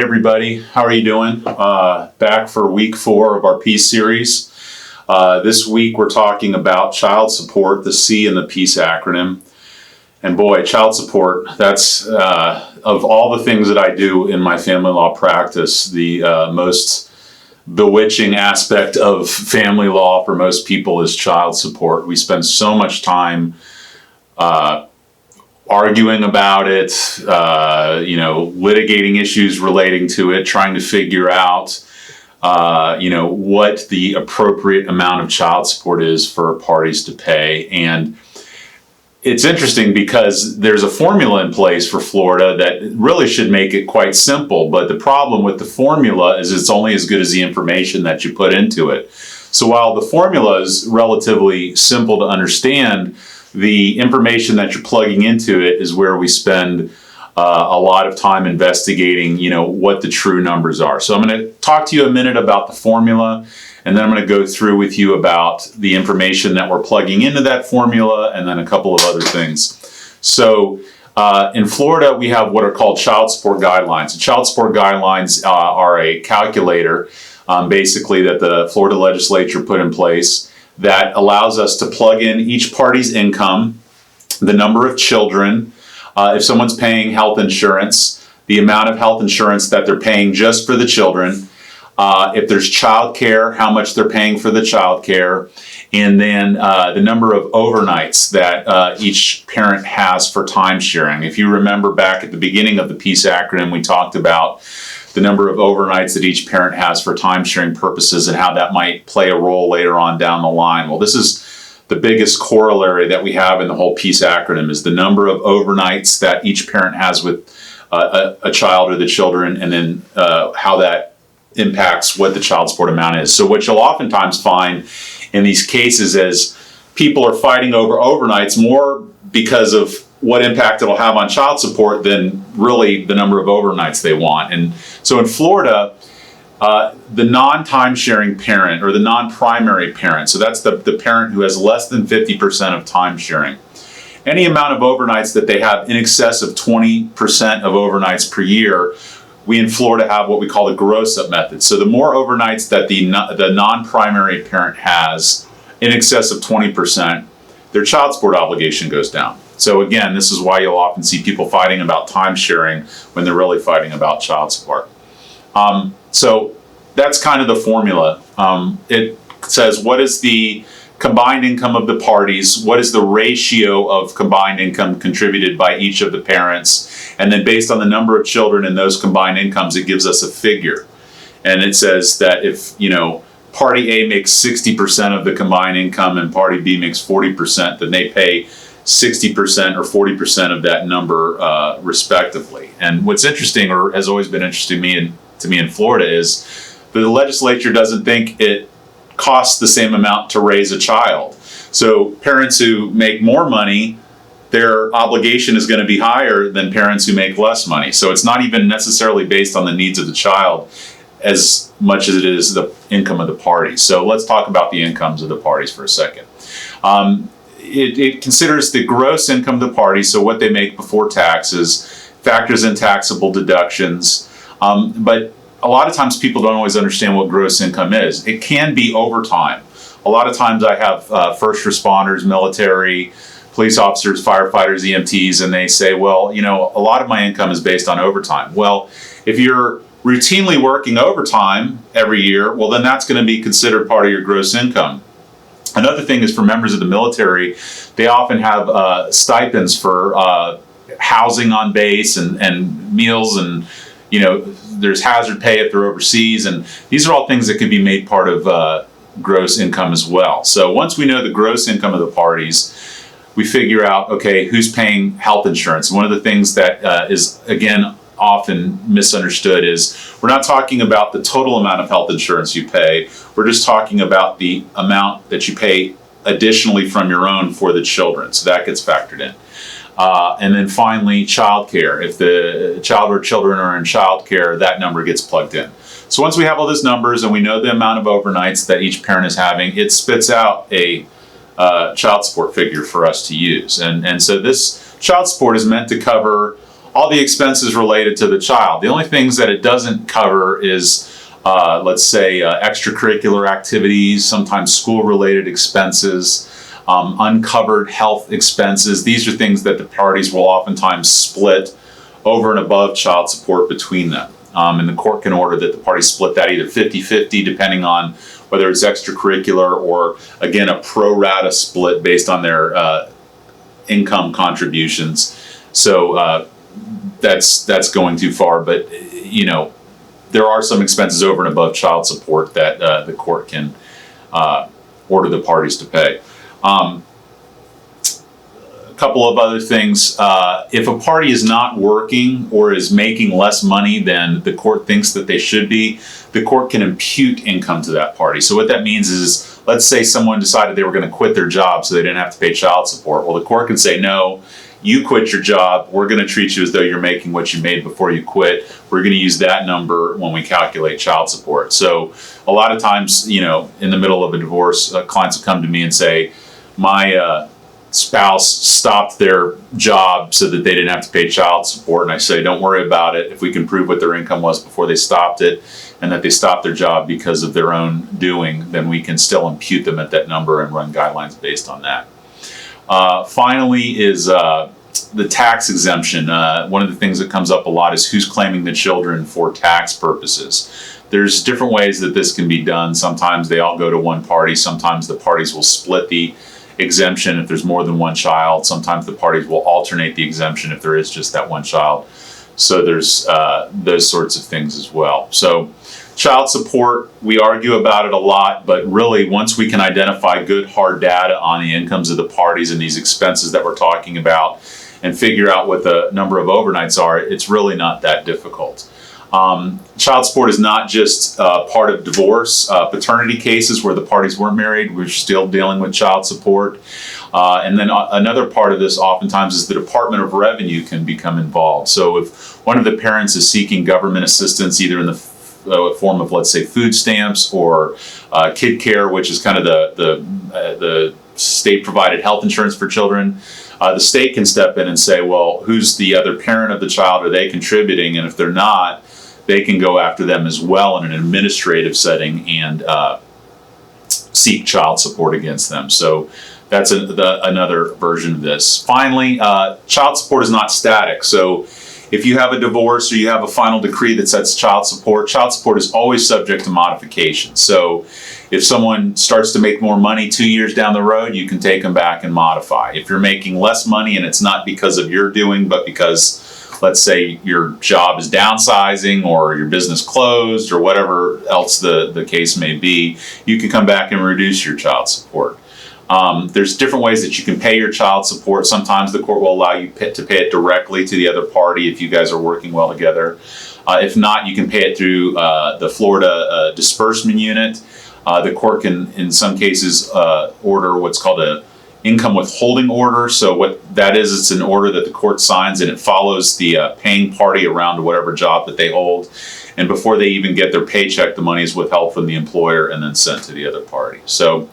everybody. How are you doing? Back for week 4 of our P.E.A.C.E series. This week we're talking about child support, the C in the P.E.A.C.E acronym. And boy, child support, that's, of all the things that I do in my family law practice, the most bewitching aspect of family law for most people is child support. We spend so much time arguing about it, litigating issues relating to it, trying to figure out, what the appropriate amount of child support is for parties to pay. And it's interesting because there's a formula in place for Florida that really should make it quite simple. But the problem with the formula is it's only as good as the information that you put into it. So while the formula is relatively simple to understand, the information that you're plugging into it is where we spend a lot of time investigating, what the true numbers are. So I'm going to talk to you a minute about the formula, and then I'm going to go through with you about the information that we're plugging into that formula, and then a couple of other things. So in Florida, we have what are called child support guidelines. The child support guidelines are a calculator, basically, that the Florida legislature put in place that allows us to plug in each party's income, the number of children, if someone's paying health insurance, the amount of health insurance that they're paying just for the children, if there's child care, how much they're paying for the child care, and then the number of overnights that each parent has for time sharing. If you remember back at the beginning of the P.E.A.C.E acronym, we talked about the number of overnights that each parent has for time sharing purposes and how that might play a role later on down the line. Well, this is the biggest corollary that we have in the whole P.E.A.C.E acronym is the number of overnights that each parent has with a child or the children, and then how that impacts what the child support amount is. So what you'll oftentimes find in these cases is people are fighting over overnights more because of what impact it'll have on child support than really the number of overnights they want. And so in Florida, the non-time sharing parent or the non-primary parent, so that's the parent who has less than 50% of time sharing, any amount of overnights that they have in excess of 20% of overnights per year, we in Florida have what we call the gross up method. So the more overnights that the non-primary parent has in excess of 20%, their child support obligation goes down. So again, this is why you'll often see people fighting about time sharing when they're really fighting about child support. So that's kind of the formula. It says what is the combined income of the parties, what is the ratio of combined income contributed by each of the parents, and then based on the number of children and those combined incomes, it gives us a figure. And it says that if, party A makes 60% of the combined income and party B makes 40%, then they pay 60% or 40% of that number respectively. And what's interesting, or has always been interesting to me in Florida, is the legislature doesn't think it costs the same amount to raise a child. So parents who make more money, their obligation is going to be higher than parents who make less money. So it's not even necessarily based on the needs of the child as much as it is the income of the parties. So let's talk about the incomes of the parties for a second. It considers the gross income of the parties, so what they make before taxes, factors in taxable deductions, but a lot of times people don't always understand what gross income is. It can be overtime. A lot of times I have first responders, military, police officers, firefighters, EMTs, and they say, well, a lot of my income is based on overtime. Well, if you're routinely working overtime every year, well, then that's going to be considered part of your gross income. Another thing is for members of the military, they often have stipends for housing on base and meals, and there's hazard pay if they're overseas, and these are all things that could be made part of gross income as well. So once we know the gross income of the parties, we figure out, okay, who's paying health insurance. One of the things that is, again, often misunderstood is we're not talking about the total amount of health insurance you pay. We're just talking about the amount that you pay additionally from your own for the children. So that gets factored in. And then finally, child care. If the child or children are in child care, that number gets plugged in. So once we have all those numbers and we know the amount of overnights that each parent is having, it spits out a child support figure for us to use. And so this child support is meant to cover all the expenses related to the child. The only things that it doesn't cover is, let's say, extracurricular activities, sometimes school-related expenses, uncovered health expenses. These are things that the parties will oftentimes split over and above child support between them. And the court can order that the parties split that either 50-50, depending on whether it's extracurricular or, again, a pro rata split based on their income contributions. So that's going too far. But, you know, there are some expenses over and above child support that the court can order the parties to pay. A couple of other things. If a party is not working or is making less money than the court thinks that they should be, the court can impute income to that party. So what that means is, let's say someone decided they were going to quit their job so they didn't have to pay child support. Well, the court can say, no, you quit your job. We're going to treat you as though you're making what you made before you quit. We're going to use that number when we calculate child support. So a lot of times, you know, in the middle of a divorce, clients will come to me and say, my spouse stopped their job so that they didn't have to pay child support. And I say, don't worry about it. If we can prove what their income was before they stopped it and that they stopped their job because of their own doing, then we can still impute them at that number and run guidelines based on that. Finally is the tax exemption. One of the things that comes up a lot is who's claiming the children for tax purposes. There's different ways that this can be done. Sometimes they all go to one party. Sometimes the parties will split the exemption if there's more than one child. Sometimes the parties will alternate the exemption if there is just that one child. So there's those sorts of things as well. So child support, we argue about it a lot, but really once we can identify good hard data on the incomes of the parties and these expenses that we're talking about and figure out what the number of overnights are, it's really not that difficult. Child support is not just part of divorce. Paternity cases where the parties weren't married, we're still dealing with child support. And then another part of this oftentimes is the Department of Revenue can become involved. So if one of the parents is seeking government assistance, either in the form of, let's say, food stamps or kid care, which is kind of the state-provided health insurance for children, the state can step in and say, well, who's the other parent of the child? Are they contributing? And if they're not, they can go after them as well in an administrative setting and seek child support against them. So that's another version of this. Finally, child support is not static. So if you have a divorce or you have a final decree that sets child support is always subject to modification. So if someone starts to make more money 2 years down the road, you can take them back and modify. If you're making less money and it's not because of your doing, but because, let's say, your job is downsizing or your business closed or whatever else the case may be, you can come back and reduce your child support. There's different ways that you can pay your child support. Sometimes the court will allow you to pay it directly to the other party if you guys are working well together. If not, you can pay it through the Florida disbursement unit. The court can, in some cases, order what's called a income withholding order. So what that is, it's an order that the court signs and it follows the paying party around to whatever job that they hold. And before they even get their paycheck, the money is withheld from the employer and then sent to the other party. So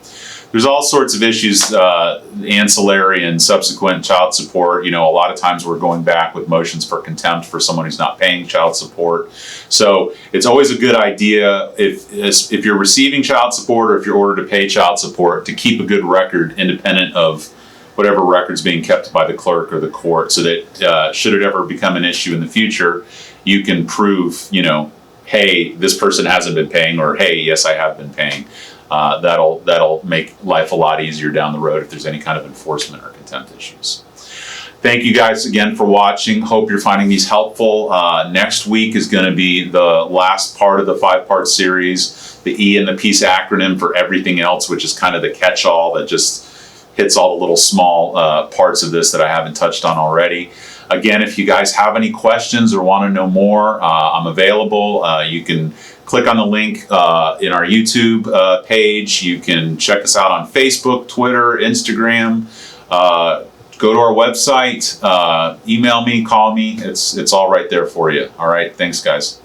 there's all sorts of issues, ancillary and subsequent child support. You know, a lot of times we're going back with motions for contempt for someone who's not paying child support. So it's always a good idea if you're receiving child support or if you're ordered to pay child support to keep a good record independent of whatever record's being kept by the clerk or the court, so that should it ever become an issue in the future, you can prove, you know, hey, this person hasn't been paying, or hey, yes, I have been paying. That'll make life a lot easier down the road if there's any kind of enforcement or contempt issues. Thank you guys again for watching. Hope you're finding these helpful. Next week is going to be the last part of the 5-part series, the E and the P.E.A.C.E acronym for everything else, which is kind of the catch-all that just hits all the little small parts of this that I haven't touched on already. Again, if you guys have any questions or want to know more, I'm available. You can click on the link in our YouTube page. You can check us out on Facebook, Twitter, Instagram. Go to our website, email me, call me. It's all right there for you. All right. Thanks, guys.